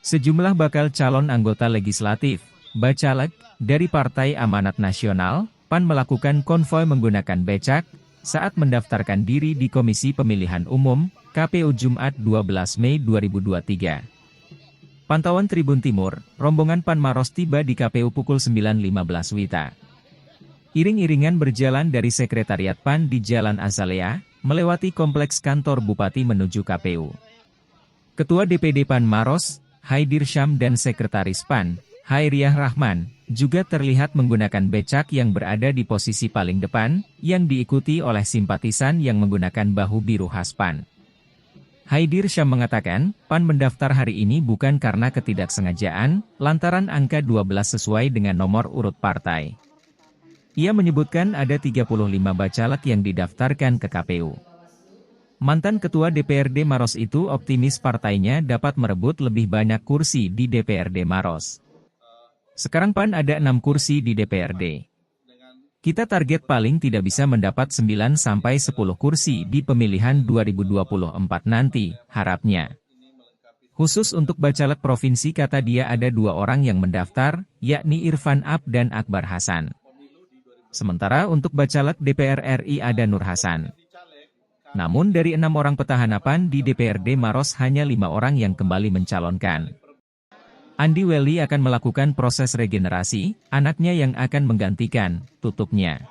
Sejumlah bakal calon anggota legislatif, Bacalek, dari Partai Amanat Nasional, PAN melakukan konvoi menggunakan becak, saat mendaftarkan diri di Komisi Pemilihan Umum, KPU Jumat 12 Mei 2023. Pantauan Tribun Timur, rombongan PAN Maros tiba di KPU pukul 9.15 WITA. Iring-iringan berjalan dari Sekretariat PAN di Jalan Azalea, melewati kompleks kantor Bupati menuju KPU. Ketua DPD PAN Maros, Haidir Syam dan Sekretaris PAN, Hairiah Rahman, juga terlihat menggunakan becak yang berada di posisi paling depan, yang diikuti oleh simpatisan yang menggunakan bahu biru khas PAN. Haidir Syam mengatakan, PAN mendaftar hari ini bukan karena ketidaksengajaan, lantaran angka 12 sesuai dengan nomor urut partai. Ia menyebutkan ada 35 bacalek yang didaftarkan ke KPU. Mantan Ketua DPRD Maros itu optimis partainya dapat merebut lebih banyak kursi di DPRD Maros. Sekarang PAN ada 6 kursi di DPRD. Kita target paling tidak bisa mendapat 9-10 kursi di pemilihan 2024 nanti, harapnya. Khusus untuk bacalek provinsi kata dia ada 2 orang yang mendaftar, yakni Irfan Ab dan Akbar Hasan. Sementara untuk bacalek DPR RI ada Nur Hasan. Namun dari 6 orang petahana PAN di DPRD Maros hanya 5 orang yang kembali mencalonkan. Andi Welly akan melakukan proses regenerasi, anaknya yang akan menggantikan, tutupnya.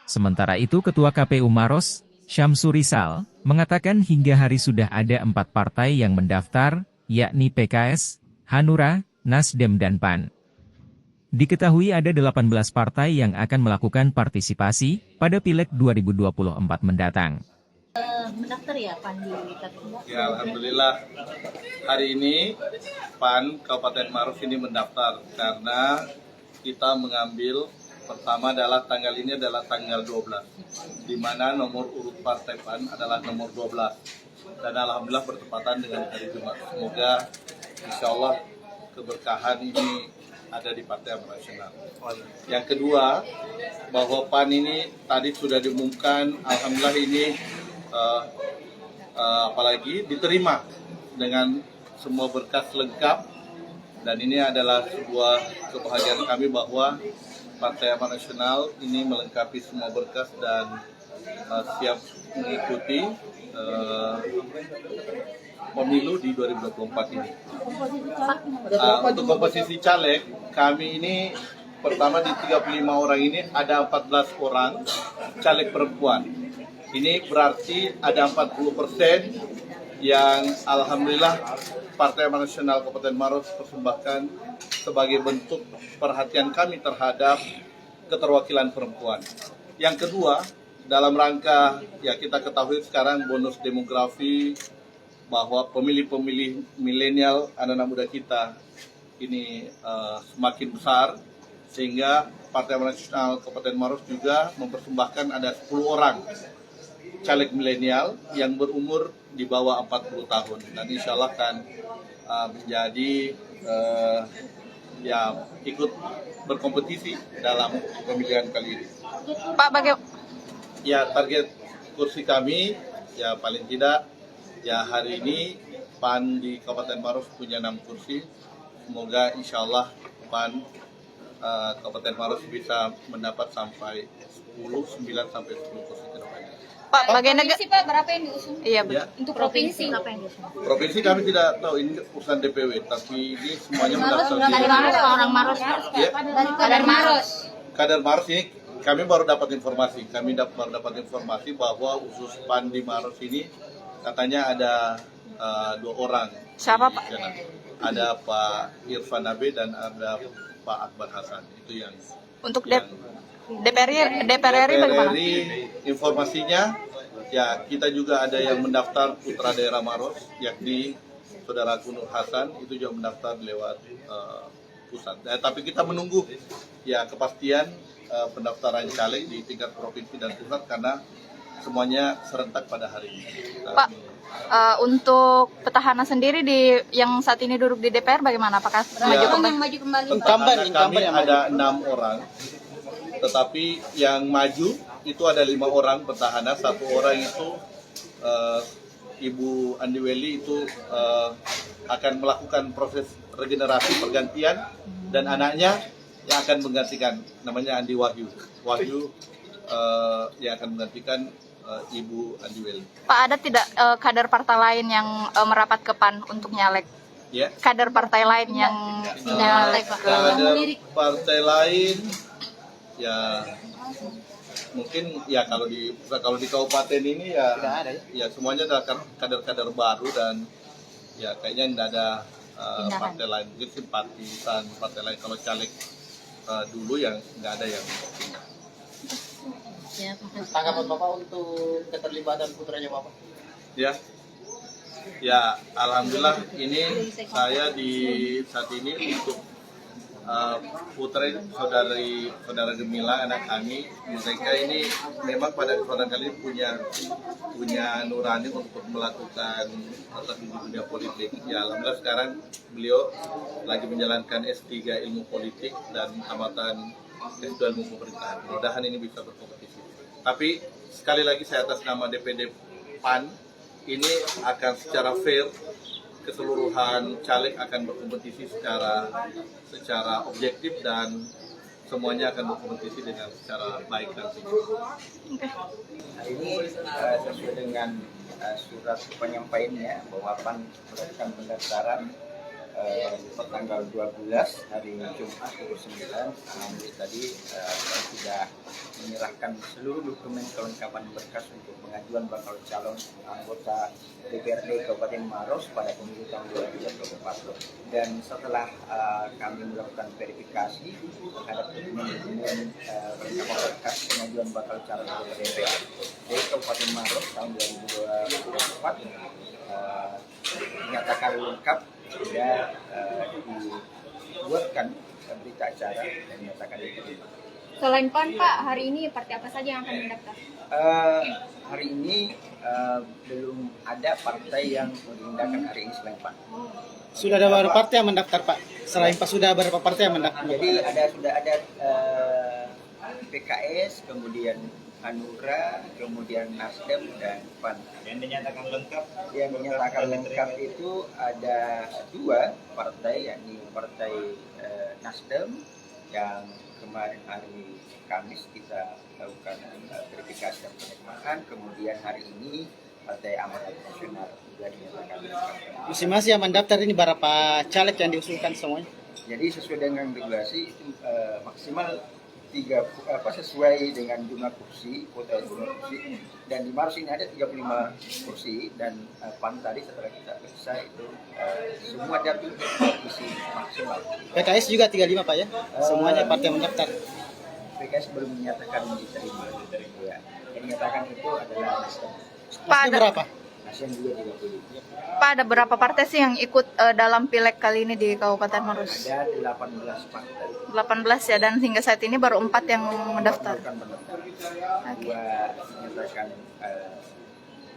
Sementara itu Ketua KPU Maros, Syamsu Rizal, mengatakan hingga hari sudah ada 4 partai yang mendaftar, yakni PKS, Hanura, Nasdem dan PAN. Diketahui ada 18 partai yang akan melakukan partisipasi pada Pileg 2024 mendatang. Mendaftar ya PAN di KPU? Ya, alhamdulillah hari ini PAN Kabupaten Maros ini mendaftar karena kita mengambil pertama adalah tanggal ini adalah tanggal 12, di mana nomor urut partai PAN adalah nomor 12 dan alhamdulillah bertepatan dengan hari Jumat. Semoga insya Allah keberkahan ini ada di Partai Amanat Nasional. Yang kedua, bahwa PAN ini tadi sudah diumumkan, alhamdulillah ini apalagi diterima dengan semua berkas lengkap, dan ini adalah sebuah kebahagiaan kami bahwa Partai Amanat Nasional ini melengkapi semua berkas dan siap mengikuti pemilu di 2024 ini. Untuk komposisi caleg, kami ini pertama di 35 orang ini ada 14 orang caleg perempuan. Ini berarti ada 40% yang alhamdulillah Partai Amanat Nasional Kabupaten Maros persembahkan sebagai bentuk perhatian kami terhadap keterwakilan perempuan. Yang kedua, dalam rangka ya kita ketahui sekarang bonus demografi, bahwa pemilih-pemilih milenial anak-anak muda kita ini semakin besar, sehingga Partai Amanat Nasional Kabupaten Maros juga mempersembahkan ada 10 orang caleg milenial yang berumur di bawah 40 tahun, dan insya Allah akan menjadi ya ikut berkompetisi dalam pemilihan kali ini. Pak, bagaimana? Ya, target kursi kami ya paling tidak ya hari ini PAN di Kabupaten Maros punya 6 kursi. Semoga insya Allah PAN Kabupaten Maros bisa mendapat sampai 9 sampai 10 kursi ke depannya. Pak, bagaimana Provinsi Pak, berapa yang diusung? Iya, Ya. Untuk provinsi berapa yang diusung? Provinsi kami tidak tahu, ini urusan DPW, tapi ini semuanya mendaftar Dari di Maros, orang Maros. Ya. Dari Maros. Kader Maros ini kami baru dapat informasi. Baru dapat informasi bahwa usus PAN di Maros ini katanya ada 2 orang. Siapa, Pak? Ada Pak Irfan Abe dan ada Pak Akbar Hasan. Itu yang Untuk DPR RI bagaimana? dari informasinya ya kita juga ada yang mendaftar putra daerah Maros, yakni saudara Nur Hasan, itu juga mendaftar lewat pusat. Tapi kita menunggu ya kepastian pendaftaran caleg di tingkat provinsi dan pusat karena semuanya serentak pada hari ini. Pak, untuk petahana sendiri yang saat ini duduk di DPR bagaimana? Apakah maju kembali? Maju kembali. Kami ada 6 orang, tetapi yang maju itu ada 5 orang petahana. 1 orang itu Ibu Andi Welly itu akan melakukan proses regenerasi pergantian dan anaknya yang akan menggantikan, namanya Andi Wahyu. Wahyu yang akan menggantikan Ibu Andi Welly. Pak, ada tidak kader partai lain yang merapat ke PAN untuk nyalek? Ya. Kader partai lain yang nyalek, Pak? Kader partai lain ya mungkin ya kalau di kabupaten ini ya ya semuanya adalah kader-kader baru dan ya kayaknya tidak ada partai lain, mungkin simpatisan partai lain. Kalau caleg dulu yang nggak ada yang pindah. Tanggapan Bapak untuk keterlibatan putranya Bapak? Ya, alhamdulillah ini saya di saat ini untuk putra saudara Gemilang, anak kami, mereka ini memang pada kesempatan kali ini punya nurani untuk melakukan di dunia politik. Ya, alhamdulillah sekarang beliau lagi menjalankan S3 Ilmu Politik dan tamatan S2 Ilmu Pemerintahan. Mudah-mudahan ini bisa berkompetisi. Tapi sekali lagi saya atas nama DPD PAN ini akan secara fair, keseluruhan caleg akan berkompetisi secara objektif dan semuanya akan berkompetisi dengan secara baik nanti. Hari ini sesuai dengan surat penyampaiannya bahwa PAN melakukan pendaftaran tanggal 12 hari Jumat 29 tadi sudah menyerahkan seluruh dokumen kelengkapan berkas untuk pengajuan bakal calon anggota DPRD Kabupaten Maros pada pemilu tahun 2024. Dan setelah kami melakukan verifikasi terhadap dokumen kelengkapan berkas pengajuan bakal calon anggota DPRD Kabupaten Maros tahun 2024 dinyatakan lengkap, sudah dibuatkan berita acara dan dinyatakan diterima. Selain PAN, Pak, hari ini partai apa saja yang akan mendaftar? Hari ini belum ada partai yang menggunakan hari ini selain PAN. Sudah ada beberapa partai yang mendaftar, Pak. Selain Pak, sudah beberapa partai yang mendaftar. Jadi sudah ada PKS, kemudian Hanura, kemudian Nasdem dan PAN. Yang dinyatakan lengkap? Yang dinyatakan lengkap itu ada 2 partai, yakni Partai Nasdem yang kemarin hari Kamis kita lakukan verifikasi dan penerimaan. Kemudian hari ini Partai Amanat Nasional juga dinyatakan lengkap. Masing-masing yang mendaftar ini berapa caleg yang diusulkan semuanya? Jadi sesuai dengan regulasi itu maksimal 3 sesuai dengan jumlah kursi, kuota jumlah kursi, dan di Maros ini ada 35 kursi dan PAN tadi setelah kita periksa itu semua dapil isi maksimal. PKS juga 35, Pak ya? Semuanya partai yang mendaftar. PKS belum menyatakan diterima. Ya. Yang dinyatakan itu adalah Nasdem. Pak, Nasdem berapa? Nasdem juga 30. Pak, ada berapa partai sih yang ikut dalam pileg kali ini di Kabupaten Maros? Ada 18 partai. 18 ya, dan hingga saat ini baru 4 yang mendaftar. Bukan mendaftar. 2 dinyatakan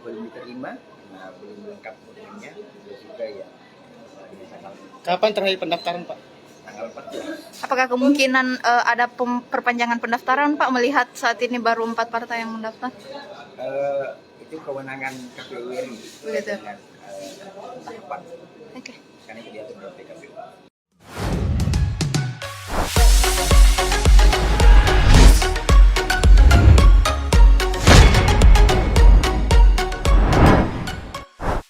belum diterima, karena belum lengkap dokumennya, juga yang dinyatakan Kapan terakhir pendaftaran, Pak? tanggal 14. Apakah kemungkinan ada perpanjangan pendaftaran, Pak, melihat saat ini baru 4 partai yang mendaftar? Itu kewenangan KPU RI Begitu. dengan tahapan. Oke. Karena itu diatur oleh PKPU.